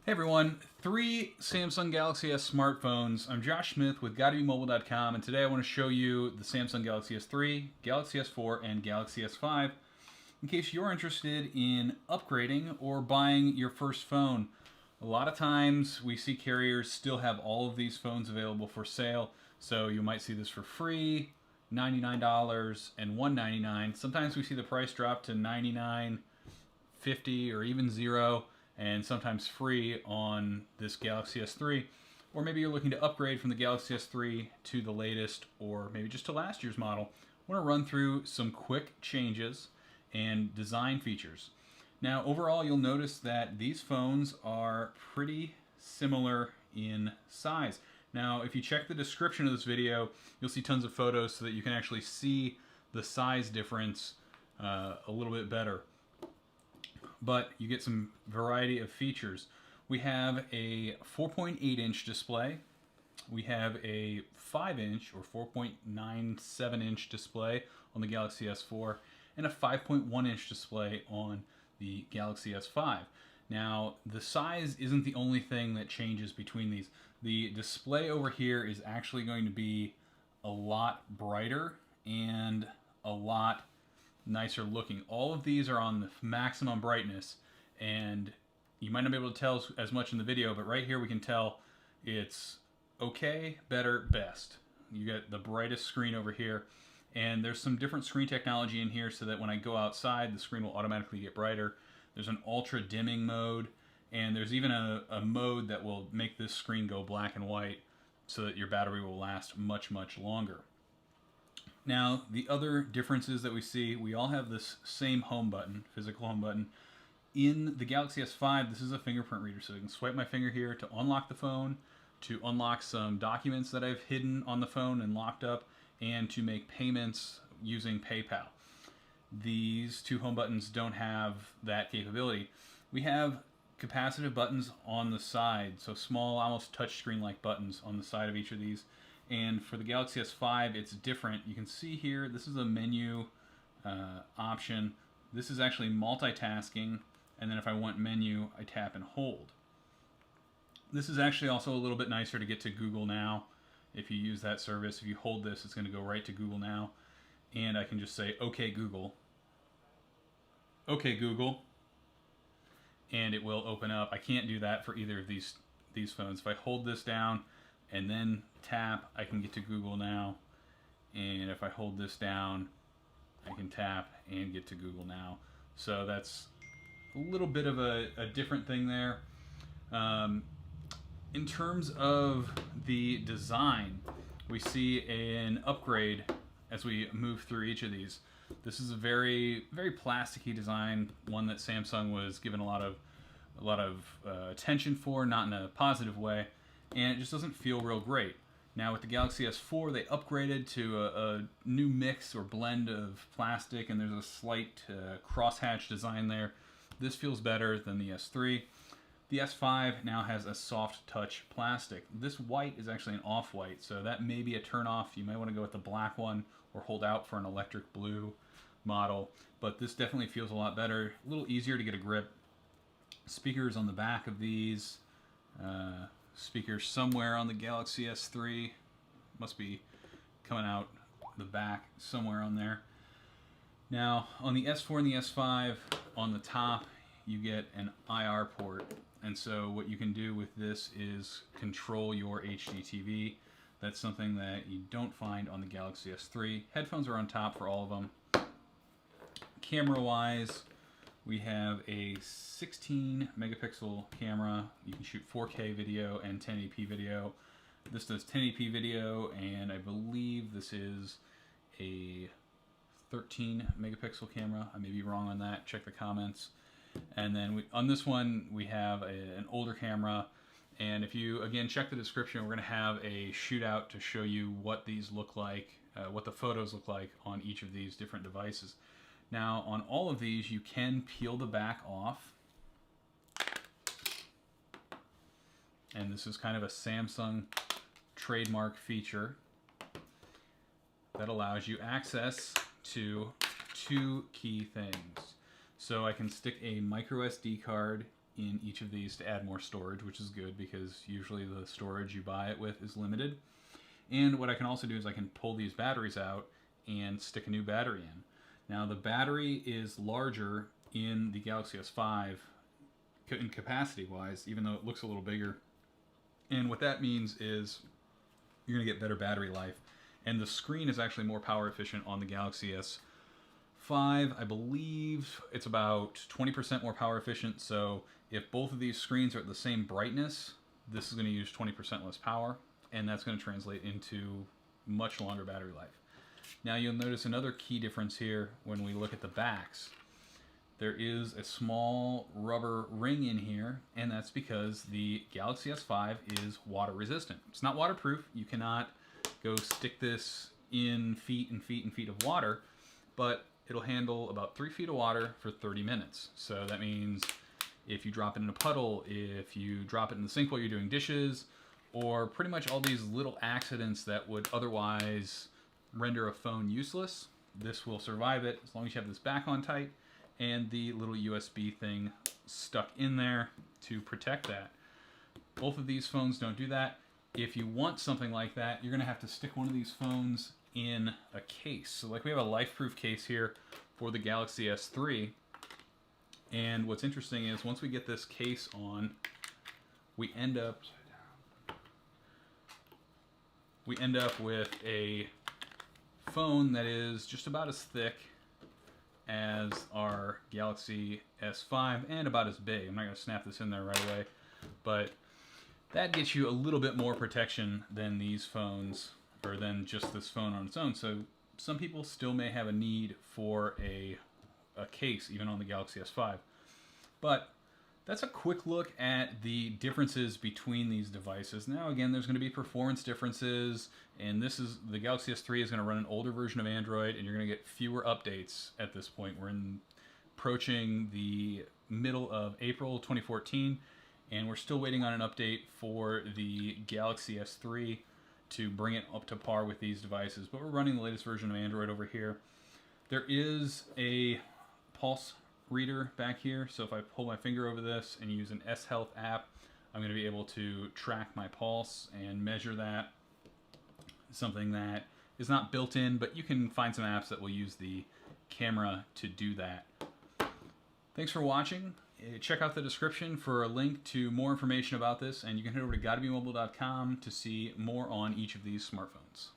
Hey everyone, three Samsung Galaxy S smartphones. I'm Josh Smith with GottaBeMobile.com, and today I want to show you the Samsung Galaxy S3, Galaxy S4, and Galaxy S5 in case you're interested in upgrading or buying your first phone. A lot of times we see carriers still have all of these phones available for sale, so you might see this for free, $99 and $199. Sometimes we see the price drop to $99, $50, or even zero, and sometimes free on this Galaxy S3. Or maybe you're looking to upgrade from the Galaxy S3 to the latest, or maybe just to last year's model. I want to run through some quick changes and design features. Now, overall, you'll notice that these phones are pretty similar in size. Now, if you check the description of this video, you'll see tons of photos so that you can actually see the size difference a little bit better. But you get some variety of features. We have a 4.8 inch display. We have a 5 inch or 4.97 inch display on the Galaxy S4 and a 5.1 inch display on the Galaxy S5. Now, the size isn't the only thing that changes between these. The display over here is actually going to be a lot brighter and a lot nicer looking. All of these are on the maximum brightness, and you might not be able to tell as much in the video, but right here we can tell it's okay, better, best. You get the brightest screen over here, and there's some different screen technology in here so that when I go outside, the screen will automatically get brighter. There's an ultra dimming mode, and there's even a mode that will make this screen go black and white so that your battery will last much, much longer. Now, the other differences that we see, we all have this same home button, physical home button. In the Galaxy S5, this is a fingerprint reader, so I can swipe my finger here to unlock the phone, to unlock some documents that I've hidden on the phone and locked up, and to make payments using PayPal. These two home buttons don't have that capability. We have capacitive buttons on the side, so small, almost touchscreen-like buttons on the side of each of these. And for the Galaxy S5, it's different. You can see here, this is a menu option. This is actually multitasking, and then if I want menu, I tap and hold. This is actually also a little bit nicer to get to Google Now. If you use that service, if you hold this, it's going to go right to Google Now. And I can just say, okay, Google. Okay, Google. And it will open up. I can't do that for either of these phones. If I hold this down and then tap, I can get to Google Now. And if I hold this down, I can tap and get to Google Now. So that's a little bit of a different thing there. In terms of the design, we see an upgrade as we move through each of these. This is a very, very plasticky design, one that Samsung was given a lot of attention for, not in a positive way, and it just doesn't feel real great. Now with the Galaxy S4, they upgraded to a new mix or blend of plastic, and there's a slight crosshatch design there. This feels better than the S3. The S5 now has a soft touch plastic. This white is actually an off-white, so that may be a turn-off. You might want to go with the black one or hold out for an electric blue model, but this definitely feels a lot better, a little easier to get a grip. Speakers on the back of these, speakers somewhere on the Galaxy S3, must be coming out the back somewhere on there. Now on the S4 and the S5, on the top you get an IR port, and so what you can do with this is control your HDTV. That's something that you don't find on the Galaxy S3. Headphones are on top for all of them. Camera wise, we have a 16 megapixel camera. You can shoot 4K video and 1080p video. This does 1080p video, and I believe this is a 13 megapixel camera. I may be wrong on that. Check the comments. And then on this one, we have an older camera. And if you, again, check the description, we're going to have a shootout to show you what these look like, what the photos look like on each of these different devices. Now, on all of these, you can peel the back off. And this is kind of a Samsung trademark feature that allows you access to two key things. So I can stick a micro SD card in each of these to add more storage, which is good because usually the storage you buy it with is limited. And what I can also do is I can pull these batteries out and stick a new battery in. Now the battery is larger in the Galaxy S5 in capacity wise, even though it looks a little bigger. And what that means is you're going to get better battery life. And the screen is actually more power efficient on the Galaxy S5. I believe it's about 20% more power efficient. So if both of these screens are at the same brightness, this is going to use 20% less power. And that's going to translate into much longer battery life. Now you'll notice another key difference here when we look at the backs. There is a small rubber ring in here, and that's because the Galaxy S5 is water resistant. It's not waterproof. You cannot go stick this in feet and feet and feet of water, but it'll handle about 3 feet of water for 30 minutes. So that means if you drop it in a puddle, if you drop it in the sink while you're doing dishes, or pretty much all these little accidents that would otherwise render a phone useless, this will survive it as long as you have this back on tight and the little USB thing stuck in there to protect that. Both of these phones don't do that. If you want something like that, you're gonna have to stick one of these phones in a case. So like we have a LifeProof case here for the Galaxy S3. And what's interesting is once we get this case on, we end up with a phone that is just about as thick as our Galaxy S5 and about as big. I'm not going to snap this in there right away, but that gets you a little bit more protection than these phones, or than just this phone on its own. So some people still may have a need for a case, even on the Galaxy S5. But that's a quick look at the differences between these devices. Now, again, there's going to be performance differences, and the Galaxy S3 is going to run an older version of Android, and you're going to get fewer updates at this point. We're approaching the middle of April 2014, and we're still waiting on an update for the Galaxy S3 to bring it up to par with these devices. But we're running the latest version of Android over here. There is a pulse reader back here, so if I pull my finger over this and use an S Health app, I'm going to be able to track my pulse and measure that. Something that is not built in, but you can find some apps that will use the camera to do that. Thanks for watching. Check out the description for a link to more information about this, and you can head over to GottaBeMobile.com to see more on each of these smartphones.